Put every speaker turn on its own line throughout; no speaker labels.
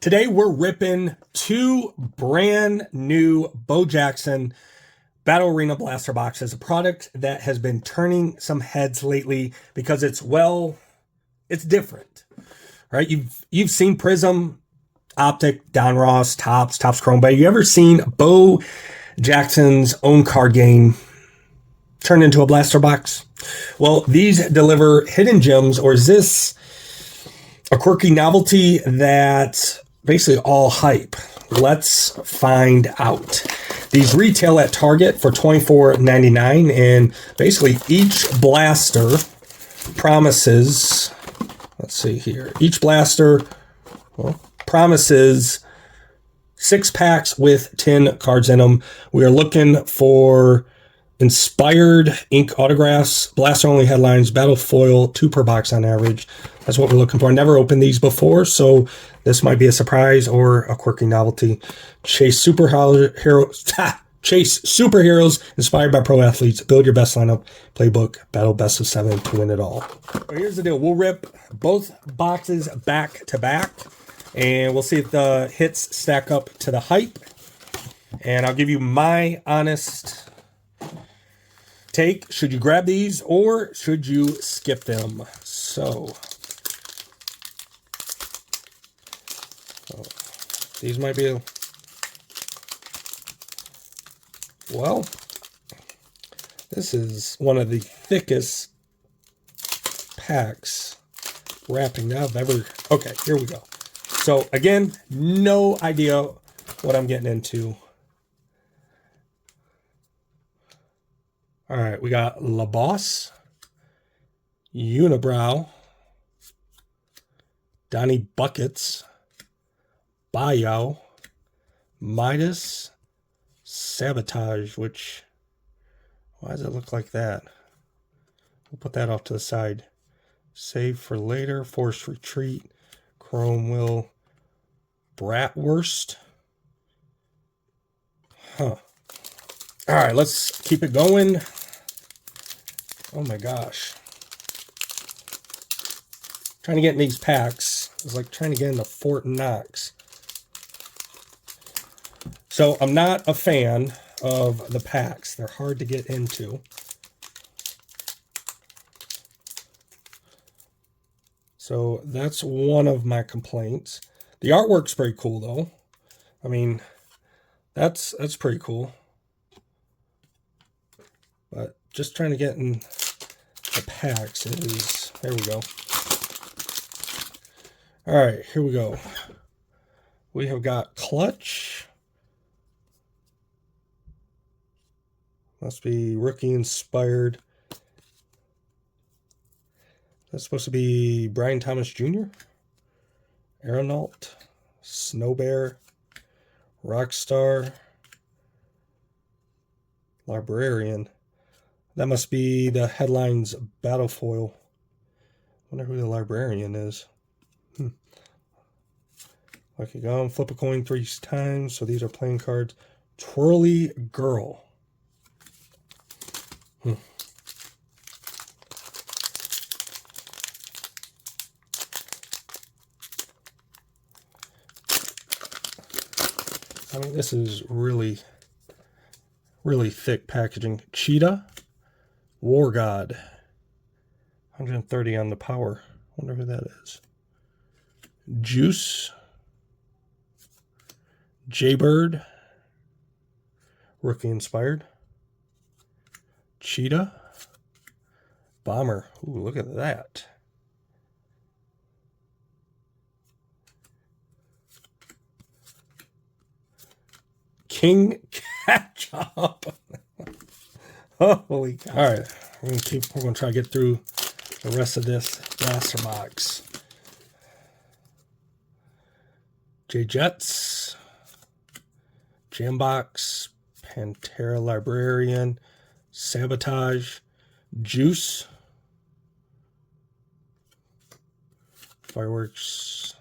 Today we're ripping two brand new Bo Jackson Battle Arena Blaster boxes, a product that has been turning some heads lately because it's different, right? You've seen Prizm, Optic, Donruss, Topps Chrome, but have you ever seen Bo Jackson's own card game turned into a blaster box? Well, these deliver hidden gems, or is this a quirky novelty that's basically all hype? Let's find out. These retail at Target for $24.99, and basically each blaster promises, let's see here, each blaster promises 6 packs with 10 cards in them. We are looking for inspired ink autographs, blaster only headlines, Battlefoil, 2 per box on average. That's what we're looking for. I never opened these before, so this might be a surprise or a quirky novelty. Chase superheroes inspired by pro athletes. Build your best lineup playbook. Battle best of 7 to win it all. Well, here's the deal. We'll rip both boxes back to back, and we'll see if the hits stack up to the hype. And I'll give you my honest take. Should you grab these or should you skip them? So these might be well, this is one of the thickest packs wrapping I've ever. Okay, here we go. So again, no idea what I'm getting into. All right, we got La Boss, Unibrow, Donnie Buckets, Bayo, Midas, Sabotage, which, why does it look like that? We'll put that off to the side. Save for later, Forced Retreat, Chrome Will, Bratwurst. Huh. All right, let's keep it going. Oh my gosh. Trying to get in these packs is like trying to get into Fort Knox. So I'm not a fan of the packs. They're hard to get into. So that's one of my complaints. The artwork's pretty cool though. I mean, that's pretty cool. But just trying to get in the packs is, there we go. All right, here we go. We have got Clutch. Must be rookie inspired. That's supposed to be Brian Thomas Jr., Aeronaut, Snow Bear, Rockstar, Librarian. That must be the headlines Battlefoil. Wonder who the Librarian is. Lucky go. Flip a coin 3 times. So these are playing cards. Twirly Girl. I mean, this is really thick packaging. Cheetah, War God, 130 on the power. Wonder who that is. Juice, Jaybird, rookie inspired. Cheetah, Bomber. Ooh, look at that. King Ketchup. Holy cow. All right, we're gonna try to get through the rest of this blaster box. J-Jets, Jambox, Pantera Librarian, Sabotage, Juice, Fireworks,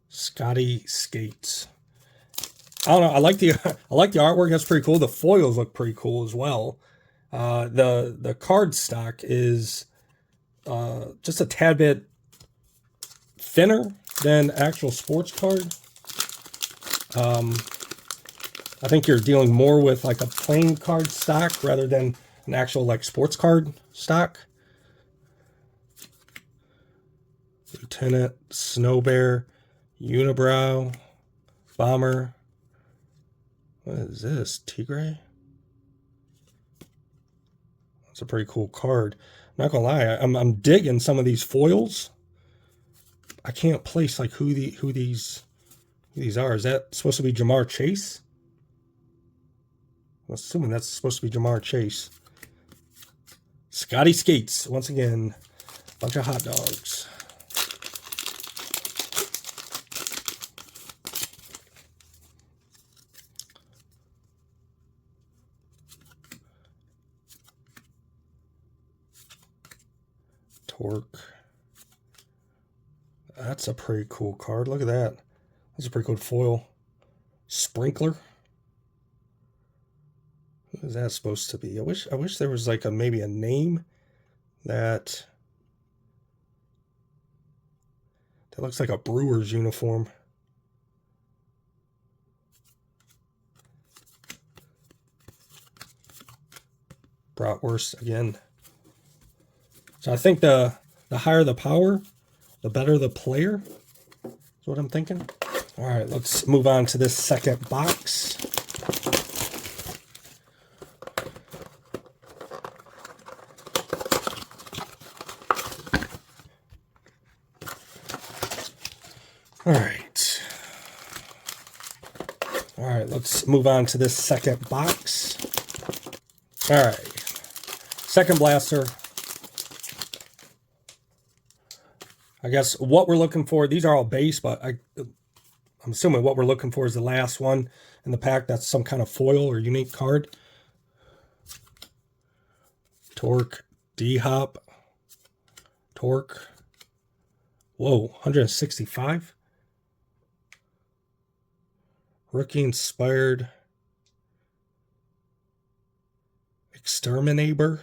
Scotty Skates. I don't know. I like the artwork. That's pretty cool. The foils look pretty cool as well. The card stock is just a tad bit thinner than actual sports card. I think you're dealing more with like a playing card stock rather than an actual like sports card stock. Lieutenant, Snow Bear, Unibrow, Bomber. What is this? Tigray? That's a pretty cool card. I'm not gonna lie, I'm digging some of these foils. I can't place like who these are. Is that supposed to be Jamar Chase? I'm assuming that's supposed to be Jamar Chase. Scotty Skates, once again, bunch of hot dogs. Torque. That's a pretty cool card. Look at that. That's a pretty cool foil. Sprinkler. What is that supposed to be? I wish there was like maybe a name that looks like a Brewers uniform. Bratwurst again. So I think the higher the power, the better the player. That's what I'm thinking. All right, let's move on to this second box. All right, let's move on to this second box. All right, second blaster. I guess what we're looking for, these are all base, but I'm assuming what we're looking for is the last one in the pack. That's some kind of foil or unique card. Torque, D-Hop, Torque. Whoa, 165. Rookie inspired Exterminator.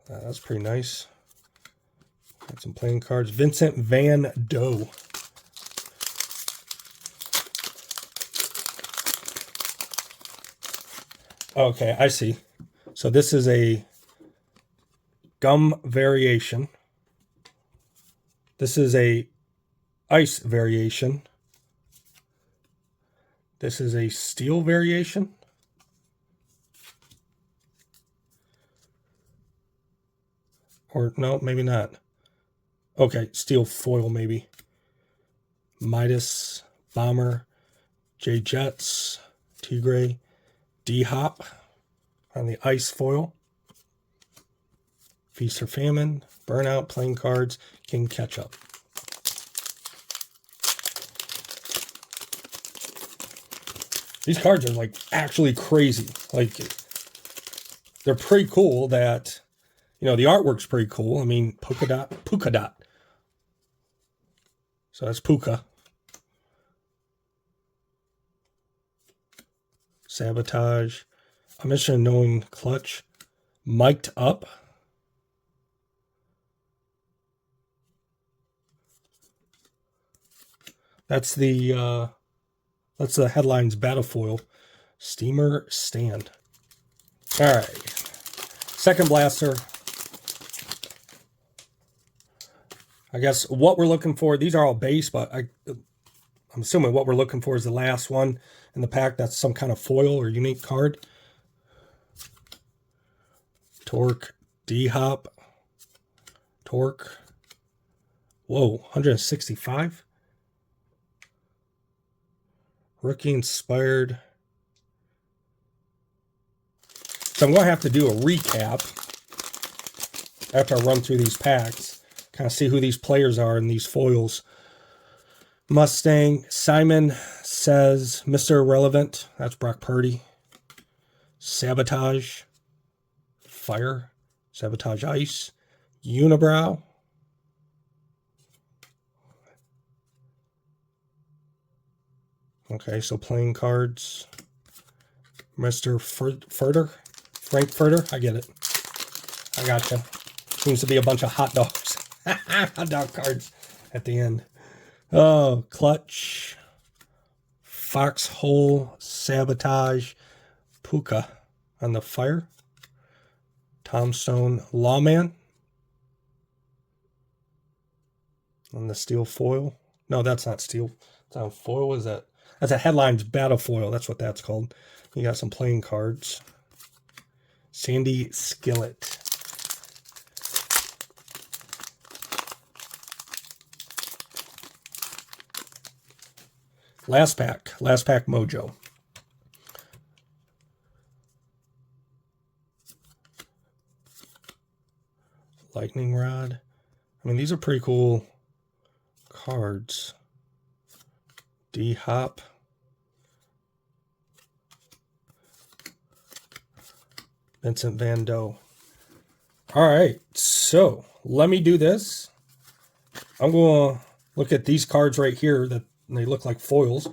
That's pretty nice. Got some playing cards. Vincent Van Doe. Okay, I see. So this is a gum variation. This is a ice variation. This is a steel variation. Or no, maybe not. Okay, steel foil maybe. Midas, Bomber, J-Jets, Tigray, D-Hop on the ice foil. Feast or Famine, Burnout, playing cards, King Ketchup. These cards are like actually crazy. Like they're pretty cool that, you know, the artwork's pretty cool. I mean, polka dot. So that's Puka. Sabotage. I'm interested in knowing Clutch. Mic'd Up. That's the headline's Battlefoil. Steamer Stand. All right. Second blaster. I guess what we're looking for, these are all base, but I'm assuming what we're looking for is the last one in the pack. That's some kind of foil or unique card. Torque, D-Hop, Torque. Whoa, 165. Rookie inspired. So I'm going to have to do a recap after I run through these packs. Kind of see who these players are in these foils. Mustang, Simon Says, Mr. Irrelevant. That's Brock Purdy. Sabotage. Fire. Sabotage Ice. Unibrow. Okay, so playing cards. Mr. Furter. Frank Furter. I get it. I gotcha. Seems to be a bunch of hot dogs. Hot dog cards at the end. Oh, Clutch, Foxhole, Sabotage, Puka on the fire, Tombstone, Lawman on the steel foil. No, that's not steel. It's on foil. What is that? That's a Headlines Battlefoil. That's what that's called. You got some playing cards. Sandy Skillet. Last pack mojo. Lightning Rod. I mean, these are pretty cool cards. D-Hop. Vincent Van Doe. All right, so let me do this. I'm going to look at these cards right here that they look like foils,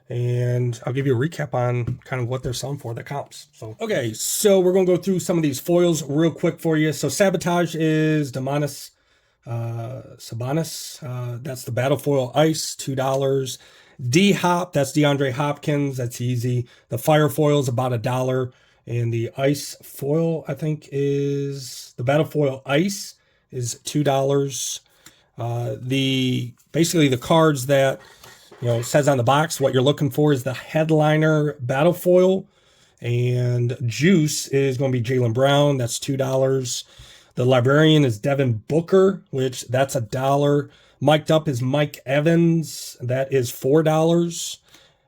and I'll give you a recap on kind of what they're selling for, the comps. So, okay, so we're going to go through some of these foils real quick for you. So Sabotage is Demonis Sabonis. That's the Battlefoil Ice, $2. D-Hop, that's DeAndre Hopkins. That's easy. The Fire Foil is about $1. And the Ice Foil, I think, is the Battlefoil Ice is $2. Basically the cards that, you know, it says on the box what you're looking for is the Headliner Battlefoil, and Juice is going to be Jaylen Brown. That's $2. The Librarian is Devin Booker, which that's $1. Mic'd Up is Mike Evans. That is $4.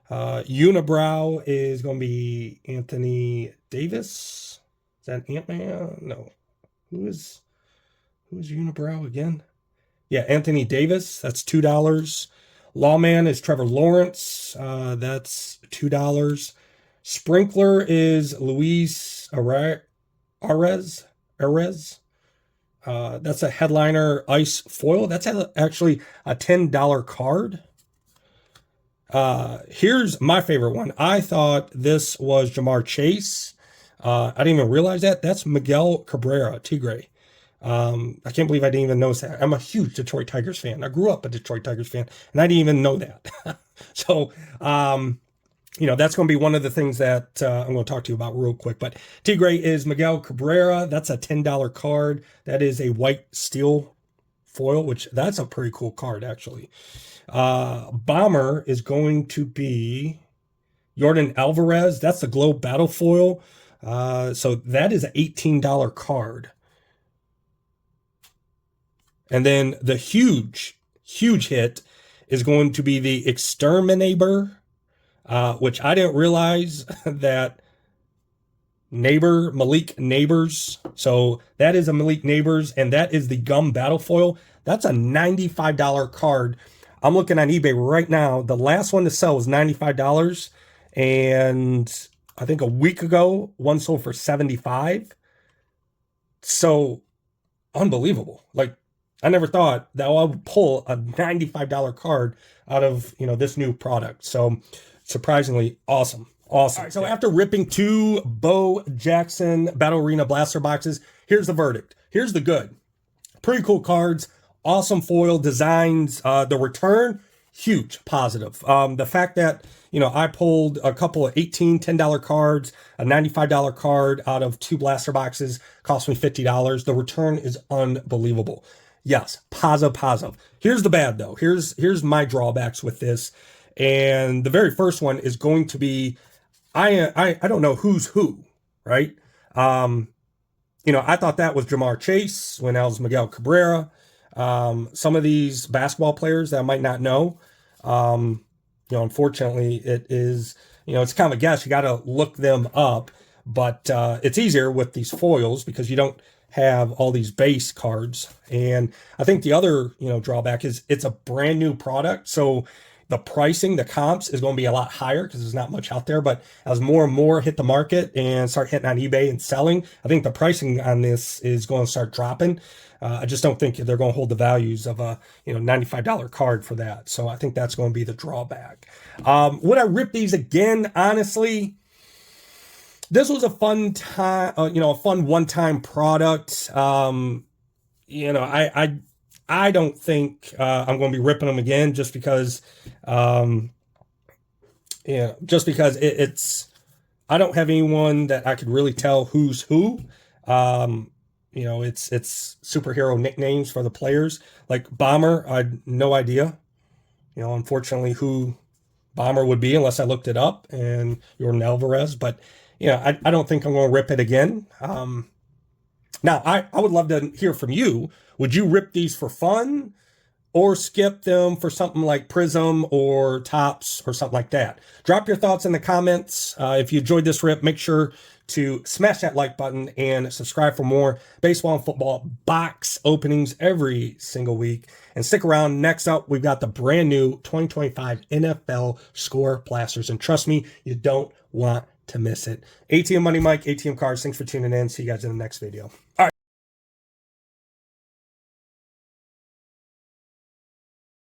Unibrow is going to be Anthony Davis. Is that Ant-Man? No. Who is Unibrow again? Yeah, Anthony Davis. That's $2. Lawman is Trevor Lawrence. That's $2. Sprinkler is Luis Arez. That's a Headliner Ice Foil. That's actually a $10 card. Here's my favorite one. I thought this was Jamar Chase. I didn't even realize that. That's Miguel Cabrera, Tigre. I can't believe I didn't even notice that. I'm a huge Detroit Tigers fan. I grew up a Detroit Tigers fan, and I didn't even know that. So, you know, that's going to be one of the things that I'm going to talk to you about real quick. But Tigre is Miguel Cabrera. That's a $10 card. That is a white steel foil, which that's a pretty cool card, actually. Bomber is going to be Jordan Alvarez. That's the Globe Battle Foil. So that is an $18 card. And then the huge hit is going to be the Exterminator, which I didn't realize that Malik Neighbors. So that is a Malik Neighbors, and that is the Gum Battle Foil. That's a $95 card. I'm looking on eBay right now. The last one to sell was $95, and I think a week ago, one sold for $75. So unbelievable. Like, I never thought that I would pull a $95 card out of, you know, this new product. So surprisingly awesome. Awesome. All right, so after ripping 2 Bo Jackson Battle Arena Blaster boxes, here's the verdict. Here's the good. Pretty cool cards. Awesome foil designs. The return, huge positive. The fact that, you know, I pulled a couple of $10 cards, a $95 card out of 2 blaster boxes, cost me $50. The return is unbelievable. Yes, positive. Here's the bad though. Here's my drawbacks with this. And the very first one is going to be, I don't know who's who, right? You know, I thought that was Jamar Chase when that was Miguel Cabrera. Some of these basketball players that I might not know, you know, unfortunately it is, you know, it's kind of a guess. You got to look them up, but it's easier with these foils because you don't have all these base cards. And I think the other, you know, drawback is it's a brand new product. So the pricing, the comps is going to be a lot higher because there's not much out there. But as more and more hit the market and start hitting on eBay and selling, I think the pricing on this is going to start dropping. I just don't think they're going to hold the values of a, you know, $95 card for that. So I think that's going to be the drawback. Would I rip these again? Honestly, this was a fun time, you know, a fun one-time product. You you know, I don't think I'm going to be ripping them again just because, just because it's, I don't have anyone that I could really tell who's who. You know, it's superhero nicknames for the players. Like Bomber, I had no idea, you know, unfortunately, who Bomber would be unless I looked it up, and Jordan Alvarez. But, you know, I don't think I'm going to rip it again. Now, I would love to hear from you. Would you rip these for fun or skip them for something like Prizm or Tops or something like that? Drop your thoughts in the comments. If you enjoyed this rip, make sure to smash that like button and subscribe for more baseball and football box openings every single week. And stick around. Next up, we've got the brand new 2025 NFL Score Blasters. And trust me, you don't want to miss it. ATM Money Mike, ATM Cards. Thanks for tuning in. See you guys in the next video.